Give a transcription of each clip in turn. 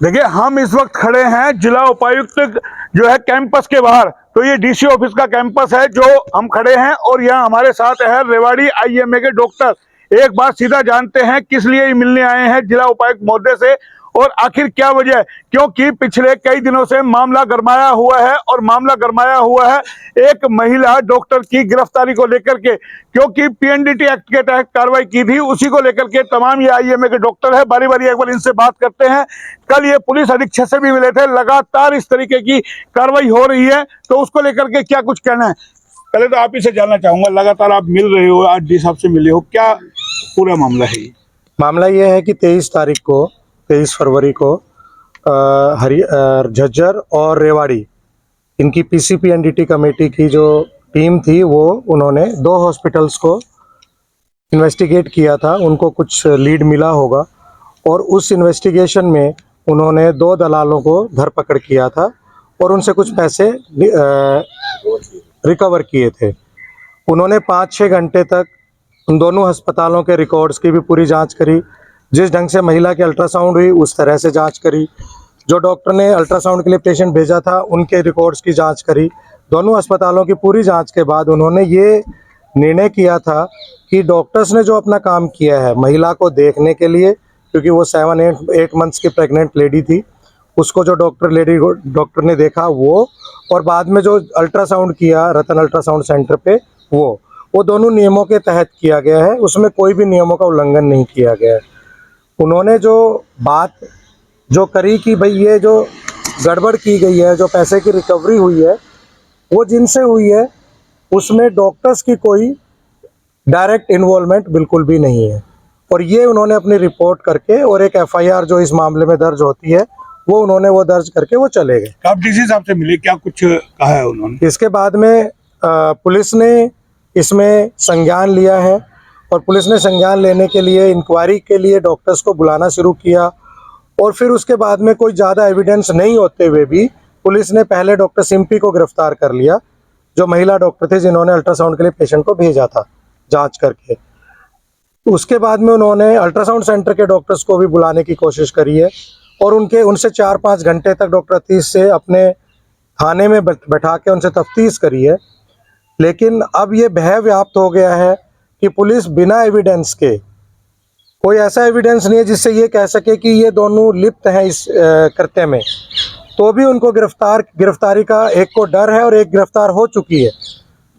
देखिए, हम इस वक्त खड़े हैं जिला उपायुक्त जो है कैंपस के बाहर। तो ये डीसी ऑफिस का कैंपस है जो हम खड़े हैं, और यहाँ हमारे साथ है रेवाड़ी आईएमए के डॉक्टर। एक बात सीधा जानते हैं किस लिए ये मिलने आए हैं जिला उपायुक्त महोदय से, और आखिर क्या वजह है। क्योंकि पिछले कई दिनों से मामला गरमाया हुआ है, और मामला गरमाया हुआ है एक महिला डॉक्टर की गिरफ्तारी को लेकर के। क्योंकि पीएनडीटी एक्ट के तहत कार्रवाई की थी, उसी को लेकर के तमाम ये आईएमए के डॉक्टर है। बारी बारी एक बार इनसे बात करते हैं। कल ये पुलिस अधीक्षक से भी मिले थे। लगातार इस तरीके की कार्रवाई हो रही है, तो उसको लेकर के क्या कुछ कहना है। पहले तो आप ही से जानना चाहूंगा, लगातार आप मिल रहे हो, आज डी साहब से मिले हो, क्या पूरा मामला है। मामला ये है कि 23 फरवरी को झज्जर और रेवाड़ी इनकी पीसीपीएनडीटी कमेटी की जो टीम थी, वो उन्होंने 2 हॉस्पिटल्स को इन्वेस्टिगेट किया था। उनको कुछ लीड मिला होगा, और उस इन्वेस्टिगेशन में उन्होंने 2 दलालों को धरपकड़ किया था और उनसे कुछ पैसे रिकवर किए थे। उन्होंने 5-6 घंटे तक उन दोनों अस्पतालों के रिकॉर्ड्स की भी पूरी जांच करी। जिस ढंग से महिला की अल्ट्रासाउंड हुई उस तरह से जांच करी। जो डॉक्टर ने अल्ट्रासाउंड के लिए पेशेंट भेजा था उनके रिकॉर्ड्स की जांच करी। दोनों अस्पतालों की पूरी जांच के बाद उन्होंने ये निर्णय किया था कि डॉक्टर्स ने जो अपना काम किया है महिला को देखने के लिए, क्योंकि वो 7-8 मंथ्स की प्रेग्नेंट लेडी थी, उसको जो डॉक्टर ने देखा वो, और बाद में जो अल्ट्रासाउंड किया रतन अल्ट्रासाउंड सेंटर पे, वो दोनों नियमों के तहत किया गया है। उसमें कोई भी नियमों का उल्लंघन नहीं किया गया है। उन्होंने जो बात जो करी कि भाई ये जो गड़बड़ की गई है, जो पैसे की रिकवरी हुई है, वो जिनसे हुई है उसमें डॉक्टर्स की कोई डायरेक्ट इन्वॉल्वमेंट बिल्कुल भी नहीं है। और ये उन्होंने अपनी रिपोर्ट करके, और एक एफआईआर जो इस मामले में दर्ज होती है वो दर्ज करके वो चले गए। आप डीसी साहब से मिले, क्या कुछ कहा है उन्होंने। इसके बाद में पुलिस ने इसमें संज्ञान लिया है, और पुलिस ने संज्ञान लेने के लिए इंक्वायरी के लिए डॉक्टर्स को बुलाना शुरू किया। और फिर उसके बाद में कोई ज़्यादा एविडेंस नहीं होते हुए भी पुलिस ने पहले डॉक्टर सिम्पी को गिरफ्तार कर लिया, जो महिला डॉक्टर थे जिन्होंने अल्ट्रासाउंड के लिए पेशेंट को भेजा था जांच करके। उसके बाद में उन्होंने अल्ट्रासाउंड सेंटर के डॉक्टर्स को भी बुलाने की कोशिश करी है, और उनसे 4-5 घंटे तक डॉक्टर अतीश से अपने थाने में बैठा के उनसे तफ्तीश करी है। लेकिन अब ये भय व्याप्त हो गया है कि पुलिस बिना एविडेंस के, कोई ऐसा एविडेंस नहीं है जिससे ये कह सके कि ये दोनों लिप्त हैं इस कृत्य में, तो भी उनको गिरफ्तारी का एक को डर है और एक गिरफ्तार हो चुकी है।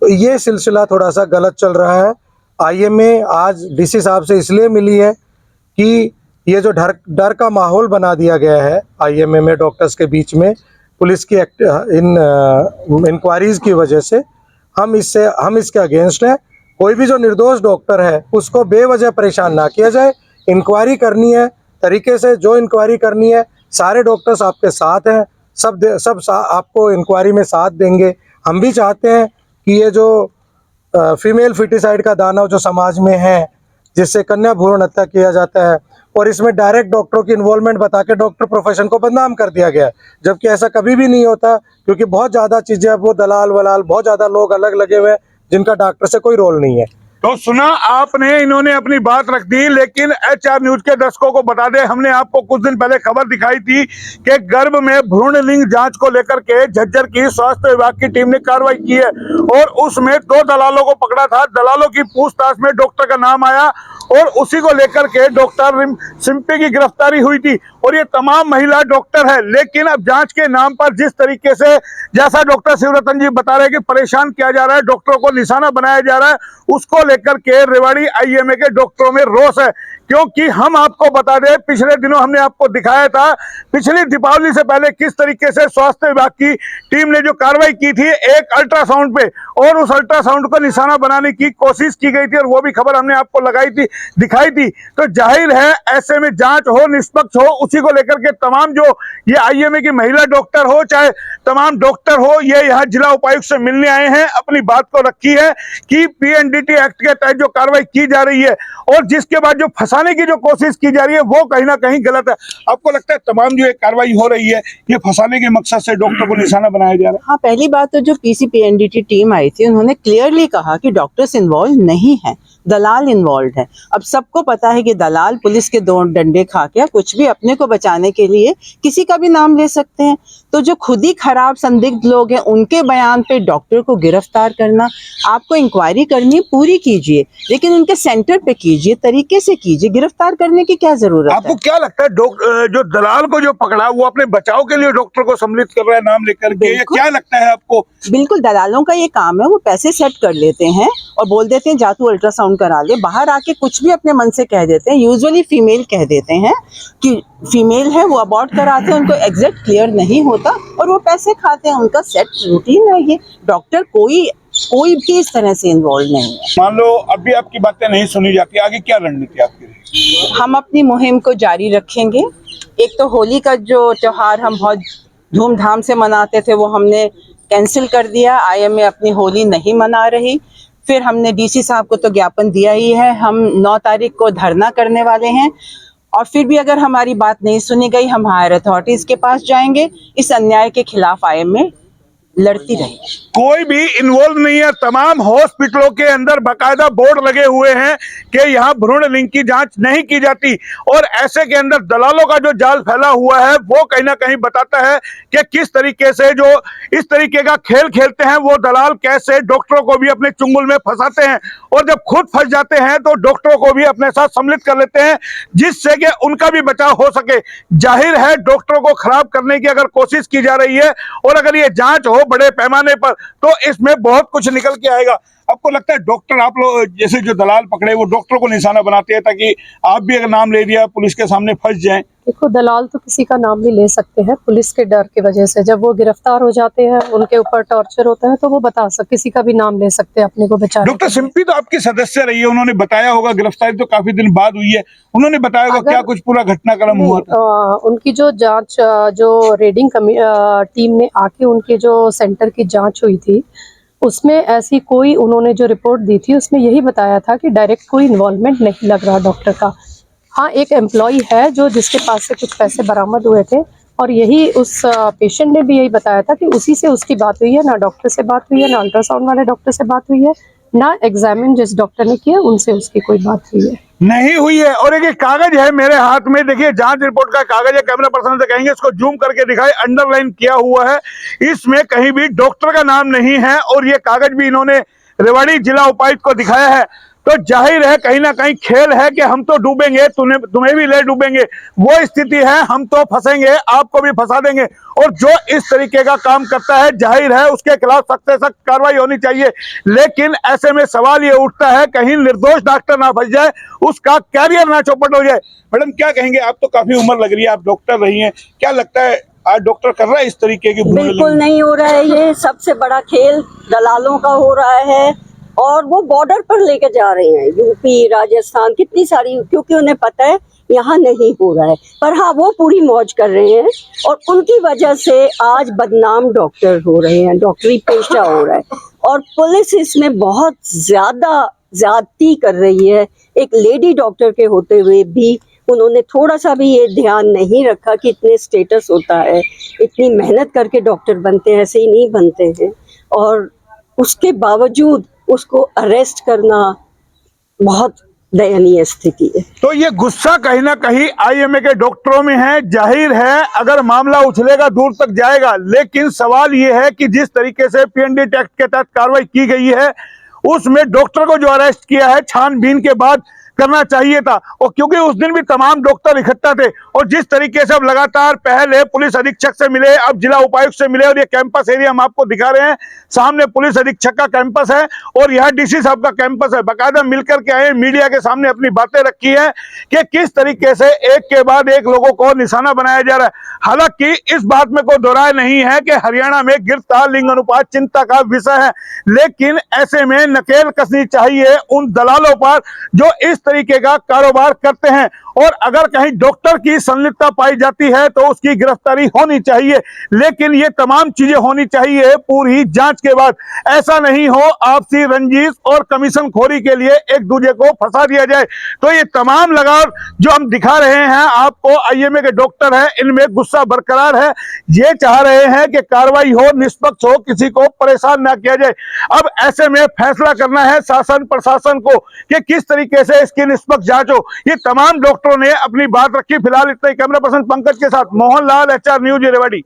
तो ये सिलसिला थोड़ा सा गलत चल रहा है। आईएमए आज डीसी साहब से इसलिए मिली है कि ये जो डर का माहौल बना दिया गया है आईएमए में डॉक्टर्स के बीच में पुलिस की इंक्वायरीज की वजह से, हम इसके अगेंस्ट हैं। कोई भी जो निर्दोष डॉक्टर है उसको बेवजह परेशान ना किया जाए। इंक्वायरी करनी है तरीके से, जो इंक्वायरी करनी है, सारे डॉक्टर्स आपके साथ हैं, सब आपको इंक्वायरी में साथ देंगे। हम भी चाहते हैं कि ये जो फीमेल फिटिसाइड का दानव जो समाज में है, जिससे कन्या भ्रूण हत्या किया जाता है, और इसमें डायरेक्ट डॉक्टरों की इन्वॉल्वमेंट बता के डॉक्टर प्रोफेशन को बदनाम कर दिया गया है, जबकि ऐसा कभी भी नहीं होता। क्योंकि बहुत ज़्यादा चीज़ें, वो दलाल वलाल बहुत ज़्यादा लोग अलग लगे हुए हैं जिनका डॉक्टर से कोई रोल नहीं है। तो सुना आपने, इन्होंने अपनी बात रख दी। लेकिन एचआर न्यूज के दर्शकों को बता दें, हमने आपको कुछ दिन पहले खबर दिखाई थी कि गर्भ में भ्रूण लिंग जांच को लेकर के झज्जर की स्वास्थ्य विभाग की टीम ने कार्रवाई की है, और उसमें 2 दलालों को पकड़ा था। दलालों की पूछताछ में डॉक्टर का नाम आया, और उसी को लेकर के डॉक्टर सिम्पी की गिरफ्तारी हुई थी। और ये तमाम महिला डॉक्टर है। लेकिन अब जांच के नाम पर जिस तरीके से, जैसा डॉक्टर शिवरतन जी बता रहे हैं कि परेशान किया जा रहा है, डॉक्टरों को निशाना बनाया जा रहा है, उसको लेकर के रेवाड़ी आईएमए के डॉक्टरों में रोष है। क्योंकि हम आपको बता दें, पिछले दिनों हमने आपको दिखाया था, पिछली दीपावली से पहले किस तरीके से स्वास्थ्य विभाग की टीम ने जो कार्रवाई की थी एक अल्ट्रासाउंड पे, और उस अल्ट्रासाउंड को निशाना बनाने की कोशिश की गई थी, और वो भी खबर हमने आपको दिखाई थी। तो जाहिर है ऐसे में जांच हो, निष्पक्ष हो, उसी को लेकर के तमाम जो ये आईएमए की महिला डॉक्टर हो, चाहे तमाम डॉक्टर हो, ये यहाँ जिला उपायुक्त से मिलने आए हैं। अपनी बात को रखी है कि पीएनडीटी एक्ट के तहत जो कार्रवाई की जा रही है, और जिसके बाद जो फंसाने की जो कोशिश की जा रही है, वो कहीं ना कहीं गलत है। आपको लगता है तमाम जो कार्रवाई हो रही है ये फंसाने के मकसद से डॉक्टर को निशाना बनाया जा रहा है। हाँ, पहली बात तो जो पीसीपीएनडीटी टीम आई थी उन्होंने क्लियरली कहा कि डॉक्टर्स इन्वॉल्व नहीं है। दलाल इन्वॉल्व है। अब सबको पता है कि दलाल पुलिस के दो डंडे खा के कुछ भी अपने को बचाने के लिए किसी का भी नाम ले सकते हैं। तो जो खुद ही खराब संदिग्ध लोग हैं उनके बयान पे डॉक्टर को गिरफ्तार करना, आपको इंक्वायरी करनी है पूरी कीजिए, लेकिन उनके सेंटर पे कीजिए, तरीके से कीजिए, गिरफ्तार करने की क्या जरूरत है? आपको क्या लगता है जो दलाल को जो पकड़ा वो अपने बचाव के लिए डॉक्टर को सम्मिलित कर रहा है नाम लेकर के, ये क्या लगता है आपको? बिल्कुल, दलालों का ये काम है, वो पैसे सेट कर लेते हैं और बोल देते हैं जा तू अल्ट्रासाउंड करा ले, बाहर आके कुछ भी अपने मन से कह देते हैं। यूजुअली फीमेल कह देते हैं कि फीमेल है, वो अबॉर्ट कराते हैं, उनको एग्जैक्ट क्लियर नहीं होता और वो पैसे खाते हैं, उनका सेट रूटीन है ये। डॉक्टर कोई भी इस तरह से इन्वॉल्व नहीं है। मान लो अभी आपकी बातें नहीं सुनी जाती, आगे क्या रणनीति आपकी? हम अपनी मुहिम को जारी रखेंगे। एक तो होली का जो त्योहार हम बहुत धूमधाम से मनाते थे वो हमने कैंसिल कर दिया, आईएमए अपनी होली नहीं मना रही। फिर हमने डीसी साहब को तो ज्ञापन दिया ही है, हम 9 तारीख को धरना करने वाले हैं और फिर भी अगर हमारी बात नहीं सुनी गई हम हायर अथॉरिटीज के पास जाएंगे। इस अन्याय के खिलाफ आईएमए लड़ती रही। कोई भी इन्वॉल्व नहीं है, तमाम हॉस्पिटलों के अंदर बाकायदा बोर्ड लगे हुए हैं कि यहाँ भ्रूण लिंग की जांच नहीं की जाती और ऐसे के अंदर दलालों का जो जाल फैला हुआ है वो कहीं ना कहीं बताता है कि किस तरीके से जो इस तरीके का खेल खेलते हैं वो दलाल, कैसे डॉक्टरों को भी अपने चुंगल में फंसाते हैं और जब खुद फंस जाते हैं तो डॉक्टरों को भी अपने साथ सम्मिलित कर लेते हैं जिससे कि उनका भी बचाव हो सके। जाहिर है डॉक्टरों को खराब करने की अगर कोशिश की जा रही है और अगर ये जांच हो बड़े पैमाने पर तो इसमें बहुत कुछ निकल के आएगा। आपको लगता है डॉक्टर, आप लोग जैसे जो दलाल पकड़े वो डॉक्टरों को निशाना बनाते हैं ताकि आप भी अगर नाम ले दिया पुलिस के सामने फंस जाएं? देखो, दलाल तो किसी का नाम भी ले सकते हैं पुलिस के डर की वजह से। जब वो गिरफ्तार हो जाते हैं, उनके ऊपर टॉर्चर होता है, तो वो बता सकते, किसी का भी नाम ले सकते हैं अपने को बचाने। डॉक्टर सिम्पी तो आपकी सदस्य रही है, उन्होंने बताया होगा, गिरफ्तारी तो काफी दिन बाद हुई है, उन्होंने बताया होगा क्या कुछ पूरा घटनाक्रम हुआ था? उनकी जो जांच, जो रेडिंग टीम ने आके उनके जो सेंटर की जांच हुई थी उसमें ऐसी कोई, उन्होंने जो रिपोर्ट दी थी उसमें यही बताया था कि डायरेक्ट कोई इन्वॉल्वमेंट नहीं लग रहा डॉक्टर का। हाँ, एक एम्प्लॉय है जो जिसके पास से कुछ पैसे बरामद हुए थे और यही उस पेशेंट ने भी यही बताया था कि उसी से उसकी बात हुई है, ना डॉक्टर से बात हुई है, ना अल्ट्रासाउंड वाले डॉक्टर से बात हुई है, ना एग्जामिन जिस डॉक्टर ने किया उनसे उसकी कोई बात हुई है, नहीं हुई है। और एक कागज है मेरे हाथ में, देखिए जांच रिपोर्ट का कागज है, कैमरा पर्सन से कहेंगे इसको जूम करके दिखाए, अंडरलाइन किया हुआ है, इसमें कहीं भी डॉक्टर का नाम नहीं है और ये कागज भी इन्होंने रेवाड़ी जिला उपायुक्त को दिखाया है। तो जाहिर है कहीं ना कहीं खेल है कि हम तो डूबेंगे, तुम्हें भी ले डूबेंगे, वो स्थिति है, हम तो फंसेंगे, आपको भी फंसा देंगे। और जो इस तरीके का काम करता है जाहिर है उसके खिलाफ सख्त से सख्त कार्रवाई होनी चाहिए। लेकिन ऐसे में सवाल ये उठता है कहीं निर्दोष डॉक्टर ना फंस जाए, उसका कैरियर ना चौपट हो जाए। मैडम क्या कहेंगे, आप तो काफी उम्र लग रही है, आप डॉक्टर रही हैं, क्या लगता है आज डॉक्टर कर रहा है इस तरीके की? बिल्कुल नहीं हो रहा है, ये सबसे बड़ा खेल दलालों का हो रहा है और वो बॉर्डर पर लेके जा रहे हैं, यूपी, राजस्थान, कितनी सारी, क्योंकि उन्हें पता है यहाँ नहीं हो रहा है, पर हाँ वो पूरी मौज कर रहे हैं और उनकी वजह से आज बदनाम डॉक्टर हो रहे हैं, डॉक्टरी पेशा हो रहा है और पुलिस इसमें बहुत ज्यादती कर रही है। एक लेडी डॉक्टर के होते हुए भी उन्होंने थोड़ा सा भी ये ध्यान नहीं रखा कि इतने स्टेटस होता है, इतनी मेहनत करके डॉक्टर बनते हैं, ऐसे ही नहीं बनते हैं और उसके बावजूद उसको अरेस्ट करना बहुत दयनीय स्थिति है। तो ये गुस्सा कहीं ना कहीं आईएमए के डॉक्टरों में है। जाहिर है अगर मामला उछलेगा दूर तक जाएगा, लेकिन सवाल ये है कि जिस तरीके से पीएनडी एक्ट के तहत कार्रवाई की गई है उसमें डॉक्टर को जो अरेस्ट किया है छानबीन के बाद करना चाहिए था, और क्योंकि उस दिन भी तमाम डॉक्टर इकट्ठा थे और जिस तरीके से अब लगातार पहले पुलिस अधीक्षक से मिले, अब जिला उपायुक्त से मिले और ये कैंपस एरिया हम आपको दिखा रहे हैं, सामने पुलिस अधीक्षक का कैंपस है और यहाँ डीसी साहब का कैंपस है, बाकायदा मिलकर के आए, मीडिया के सामने अपनी बातें रखी है कि किस तरीके से एक के बाद एक लोगों को निशाना बनाया जा रहा है। हालांकि इस बात में कोई दोराय नहीं है कि हरियाणा में गिरता लिंग अनुपात चिंता का विषय है, लेकिन ऐसे में नकेल कसनी चाहिए उन दलालों पर जो इस तरीके का कारोबार करते हैं और अगर कहीं डॉक्टर की संलिप्तता पाई जाती है तो उसकी गिरफ्तारी होनी चाहिए, लेकिन ये तमाम चीजें होनी चाहिए पूरी जांच के बाद। ऐसा नहीं हो आपसी रंजिश और कमीशन खोरी के लिए एक दूसरे को फंसा दिया जाए। तो ये तमाम लगाव जो हम दिखा रहे हैं आपको, आईएमए के डॉक्टर हैं, इनमें गुस्सा बरकरार है। ये चाह रहे हैं कि कार्रवाई हो, निष्पक्ष हो, किसी को परेशान ना किया जाए। अब ऐसे में फैसला करना है शासन प्रशासन को कि किस तरीके से इसकी निष्पक्ष जांच हो। ये तमाम डॉक्टरों ने अपनी बात रखी। फिलहाल इतना ही। कैमरा पर्सन पंकज के साथ मोहन लाल, HR न्यूज रेवाड़ी।